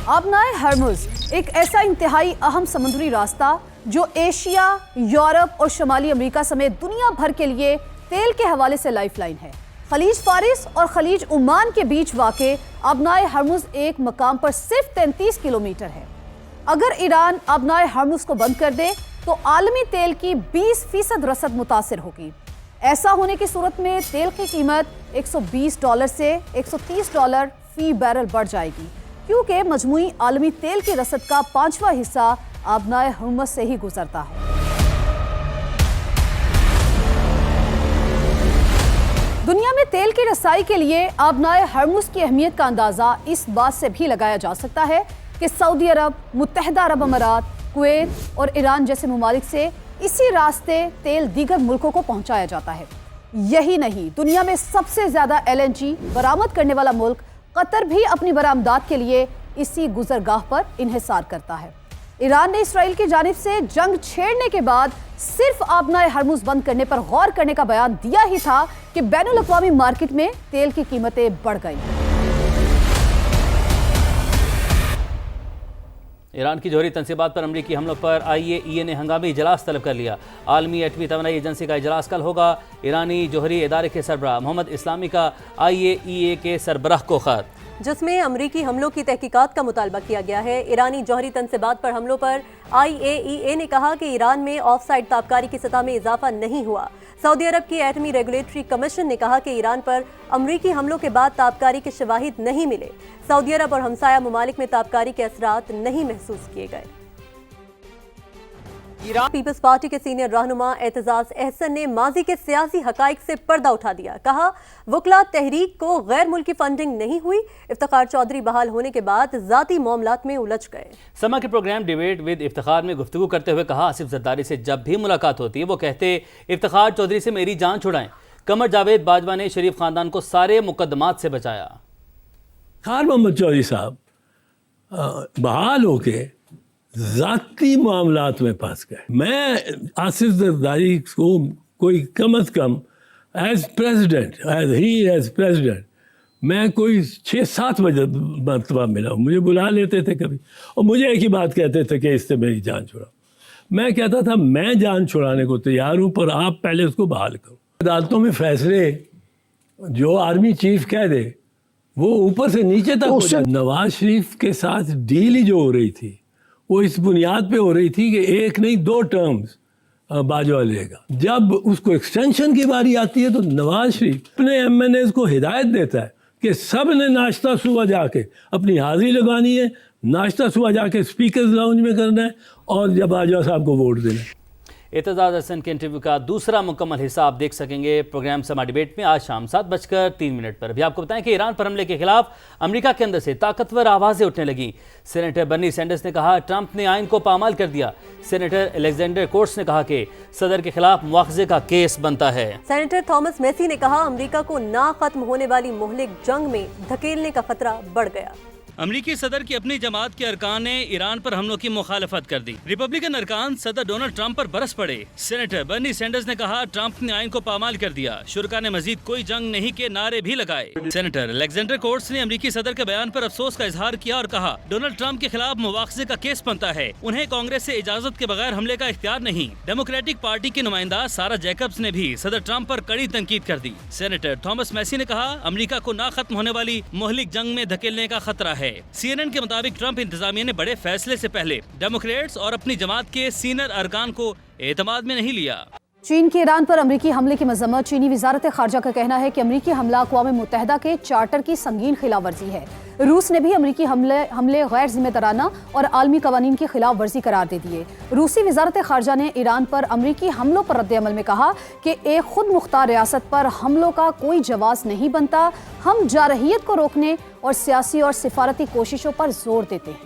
آبنائے ہرمز ایک ایسا انتہائی اہم سمندری راستہ جو ایشیا، یورپ اور شمالی امریکہ سمیت دنیا بھر کے لیے تیل کے حوالے سے لائف لائن ہے۔ خلیج فارس اور خلیج عمان کے بیچ واقع آبنائے ہرمز ایک مقام پر صرف 33 کلومیٹر ہے۔ اگر ایران آبنائے ہرمز کو بند کر دے تو عالمی تیل کی 20% رسد متاثر ہوگی۔ ایسا ہونے کی صورت میں تیل کی قیمت $120 سے $130 فی بیرل بڑھ جائے گی، کیونکہ مجموعی عالمی تیل کی رسد کا 5واں حصہ آبنائے ہرمز سے ہی گزرتا ہے۔ دنیا میں تیل کی رسائی کے لیے آبنائے ہرمز کی اہمیت کا اندازہ اس بات سے بھی لگایا جا سکتا ہے کہ سعودی عرب، متحدہ عرب امارات، کویت اور ایران جیسے ممالک سے اسی راستے تیل دیگر ملکوں کو پہنچایا جاتا ہے۔ یہی نہیں، دنیا میں سب سے زیادہ LNG برآمد کرنے والا ملک قطر بھی اپنی برآمدات کے لیے اسی گزرگاہ پر انحصار کرتا ہے۔ ایران نے اسرائیل کی جانب سے جنگ چھیڑنے کے بعد صرف آبنائے ہرمز بند کرنے پر غور کرنے کا بیان دیا ہی تھا کہ بین الاقوامی مارکیٹ میں تیل کی قیمتیں بڑھ گئیں۔ ایران کی جوہری تنصیبات پر امریکی حملوں پر IAEA نے ہنگامی اجلاس طلب کر لیا۔ عالمی ایٹمی توانائی ایجنسی کا اجلاس کل ہوگا۔ ایرانی جوہری ادارے کے سربراہ محمد اسلامی کا IAEA کے سربراہ کو خط، جس میں امریکی حملوں کی تحقیقات کا مطالبہ کیا گیا ہے۔ ایرانی جوہری تنصیبات پر حملوں پر IAEA نے کہا کہ ایران میں آف سائٹ تابکاری کی سطح میں اضافہ نہیں ہوا۔ سعودی عرب کی ایٹمی ریگولیٹری کمیشن نے کہا کہ ایران پر امریکی حملوں کے بعد تابکاری کے شواہد نہیں ملے۔ سعودی عرب اور ہمسایہ ممالک میں تابکاری کے اثرات نہیں محسوس کیے گئے۔ پیپلز پارٹی کے سینئر رہنما اعتزاز احسن نے ماضی کے سیاسی حقائق سے پردہ اٹھا دیا۔ کہا وکلاء تحریک کو غیر ملکی فنڈنگ نہیں ہوئی۔ افتخار چودھری بحال ہونے کے بعد ذاتی معاملات میں الجھ گئے۔ سما کے پروگرام ڈیبیٹ ود افتخار میں گفتگو کرتے ہوئے کہا آصف زرداری سے جب بھی ملاقات ہوتی ہے وہ کہتے افتخار چودھری سے میری جان چھڑائیں۔ قمر جاوید باجوہ نے شریف خاندان کو سارے مقدمات سے بچایا۔ خان محمد چودھری صاحب بحال ہو کے ذاتی معاملات میں پھنس گئے۔ میں آصف زرداری کو کوئی کم از کم ایز پریزیڈنٹ میں کوئی 6-7 مرتبہ ملا ہوں۔ مجھے بلا لیتے تھے کبھی اور مجھے ایک ہی بات کہتے تھے کہ اس سے میری جان چھڑاؤ۔ میں کہتا تھا میں جان چھڑانے کو تیار ہوں، پر آپ پہلے اس کو بحال کرو۔ عدالتوں میں فیصلے جو آرمی چیف کہہ دے وہ اوپر سے نیچے تک ہو جائے۔ نواز شریف کے ساتھ ڈیل ہی جو ہو رہی تھی وہ اس بنیاد پہ ہو رہی تھی کہ 1 نہیں 2 ٹرمز باجوہ لے گا۔ جب اس کو ایکسٹینشن کی باری آتی ہے تو نواز شریف اپنے MNAs کو ہدایت دیتا ہے کہ سب نے ناشتہ صبح جا کے اپنی حاضری لگانی ہے، ناشتہ صبح جا کے اسپیکرز لاؤنج میں کرنا ہے اور جب باجوہ صاحب کو ووٹ دینا ہے۔ اعتزاز احسن کے انٹرویو کا دوسرا مکمل حصہ آپ دیکھ سکیں گے پروگرام سما ڈیبیٹ میں آج شام 7:03 پر۔ ابھی آپ کو بتائیں کہ ایران پر حملے کے خلاف امریکہ کے اندر سے طاقتور آوازیں اٹھنے لگیں۔ سینیٹر برنی سینڈرز نے کہا ٹرمپ نے آئین کو پامال کر دیا۔ سینیٹر الیگزینڈر کورٹس نے کہا کہ صدر کے خلاف مواخذے کا کیس بنتا ہے۔ سینیٹر تھامس میسی نے کہا امریکہ کو نہ ختم ہونے والی مہلک جنگ میں دھکیلنے کا خطرہ بڑھ گیا۔ امریکی صدر کی اپنی جماعت کے ارکان نے ایران پر حملوں کی مخالفت کر دی۔ ریپبلکن ارکان صدر ڈونلڈ ٹرمپ پر برس پڑے۔ سینیٹر برنی سینڈرز نے کہا ٹرمپ نے آئین کو پامال کر دیا۔ شرکاء نے مزید کوئی جنگ نہیں کے نعرے بھی لگائے۔ سینیٹر الیگزینڈر کورٹس نے امریکی صدر کے بیان پر افسوس کا اظہار کیا اور کہا ڈونلڈ ٹرمپ کے خلاف مواخذے کا کیس بنتا ہے، انہیں کانگریس سے اجازت کے بغیر حملے کا اختیار نہیں۔ ڈیموکریٹک پارٹی کی نمائندہ سارا جیکبز نے بھی صدر ٹرمپ پر کڑی تنقید کر دی۔ سینیٹر تھامس میسی نے کہا امریکہ کو نہ ختم ہونے والی مہلک جنگ میں دھکیلنے کا خطرہ ہے۔ CNN کے مطابق ٹرمپ انتظامیہ نے بڑے فیصلے سے پہلے ڈیموکریٹس اور اپنی جماعت کے سینئر ارکان کو اعتماد میں نہیں لیا۔ چین کے ایران پر امریکی حملے کی مذمت۔ چینی وزارت خارجہ کا کہنا ہے کہ امریکی حملہ اقوام متحدہ کے چارٹر کی سنگین خلاف ورزی ہے۔ روس نے بھی امریکی حملے غیر ذمہ دارانہ اور عالمی قوانین کی خلاف ورزی قرار دے دیے۔ روسی وزارت خارجہ نے ایران پر امریکی حملوں پر رد عمل میں کہا کہ ایک خود مختار ریاست پر حملوں کا کوئی جواز نہیں بنتا۔ ہم جارحیت کو روکنے اور سیاسی اور سفارتی کوششوں پر زور دیتے ہیں۔